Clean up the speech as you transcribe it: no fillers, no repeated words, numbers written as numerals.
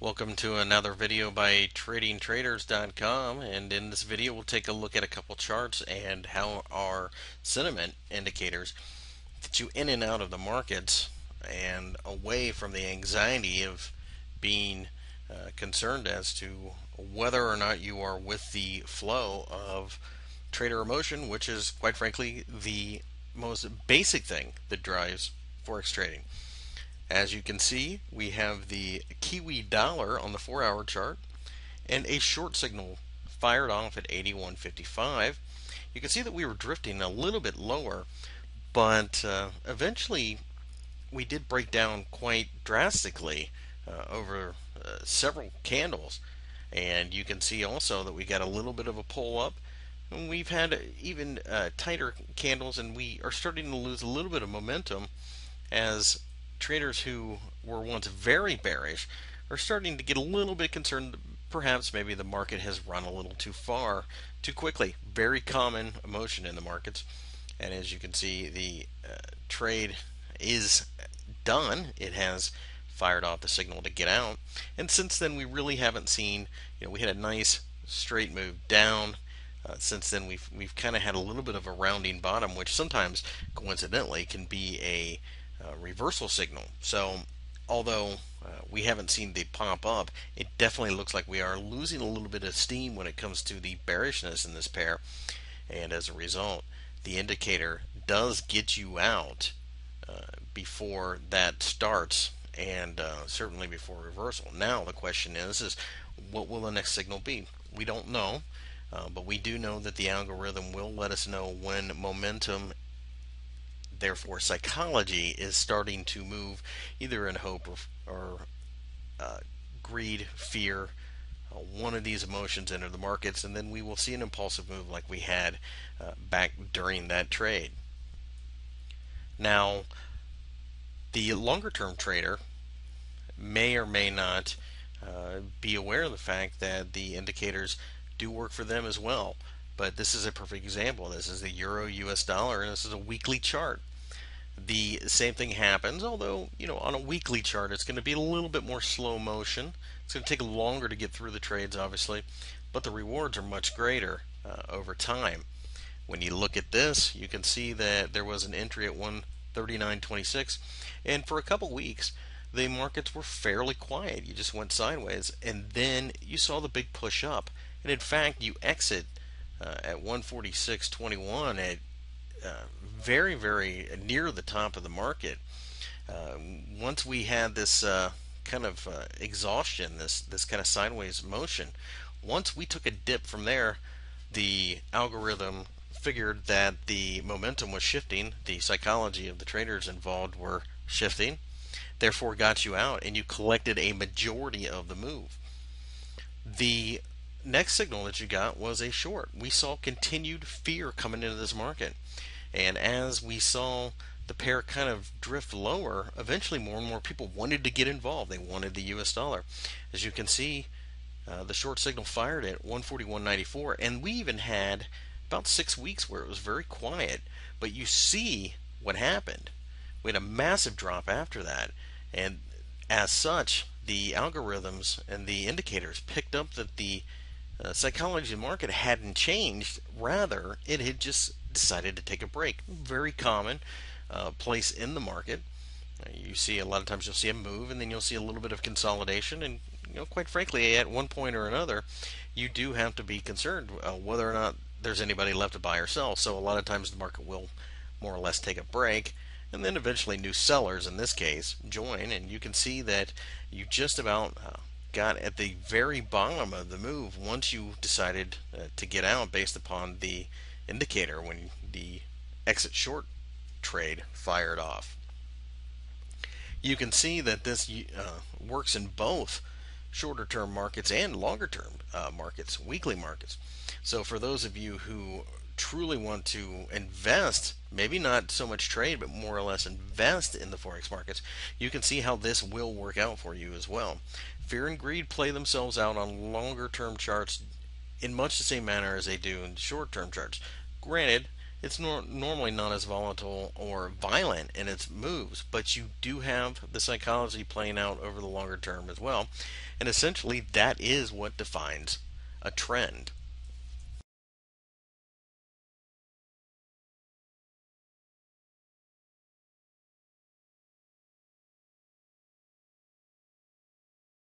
Welcome to another video by TradingTraders.com, and in this video we'll take a look at a couple charts and how our sentiment indicators get you in and out of the markets and away from the anxiety of being concerned as to whether or not you are with the flow of trader emotion, which is quite frankly the most basic thing that drives forex trading. As you can see, we have the Kiwi dollar on the 4-hour chart and a short signal fired off at 81.55. You can see that we were drifting a little bit lower, but eventually we did break down quite drastically over several candles. And you can see also that we got a little bit of a pull up, and we've had even tighter candles, and we are starting to lose a little bit of momentum as traders who were once very bearish are starting to get a little bit concerned. Perhaps maybe the market has run a little too far too quickly. Very common emotion in the markets. And as you can see, the trade is done. It has fired off the signal to get out. And since then, we really haven't seen, we had a nice straight move down. Since then, we've kind of had a little bit of a rounding bottom, which sometimes coincidentally can be a reversal signal. So although we haven't seen the pop up, it definitely looks like we are losing a little bit of steam when it comes to the bearishness in this pair. And as a result, the indicator does get you out before that starts, and certainly before reversal. Now the question is what will the next signal be? We don't know, but we do know that the algorithm will let us know when momentum, therefore psychology, is starting to move either in hope or greed, fear. One of these emotions enter the markets, and then we will see an impulsive move like we had back during that trade. Now, the longer term trader may or may not be aware of the fact that the indicators do work for them as well. But this is a perfect example. This is the Euro US dollar, and this is a weekly chart. The same thing happens, although on a weekly chart it's going to be a little bit more slow motion. It's going to take longer to get through the trades, obviously, but the rewards are much greater over time. When you look at this, you can see that there was an entry at 139.26, and for a couple weeks the markets were fairly quiet. You just went sideways, and then you saw the big push up, and in fact you exit at 146.21 at very, very near the top of the market. Once we had this kind of exhaustion, this kind of sideways motion, once we took a dip from there, the algorithm figured that the momentum was shifting, the psychology of the traders involved were shifting, therefore got you out, and you collected a majority of the move. The next signal that you got was a short. We saw continued fear coming into this market. And as we saw the pair kind of drift lower, eventually more and more people wanted to get involved. They wanted the US dollar. As you can see, the short signal fired at 141.94, and we even had about 6 weeks where it was very quiet. But you see what happened. We had a massive drop after that, and as such, the algorithms and the indicators picked up that the psychology of the market hadn't changed. Rather, it had just decided to take a break. Very common place in the market. You see a lot of times you'll see a move, and then you'll see a little bit of consolidation, and quite frankly, at one point or another, you do have to be concerned whether or not there's anybody left to buy or sell. So a lot of times the market will more or less take a break, and then eventually new sellers, in this case, join, and you can see that you just about got at the very bottom of the move once you decided to get out based upon the indicator when the exit short trade fired off. You can see that this works in both shorter term markets and longer term markets, weekly markets. So for those of you who truly want to invest, maybe not so much trade, but more or less invest in the forex markets, you can see how this will work out for you as well. Fear and greed play themselves out on longer term charts in much the same manner as they do in short term charts. Granted, It's normally not as volatile or violent in its moves, but you do have the psychology playing out over the longer term as well. And essentially, that is what defines a trend.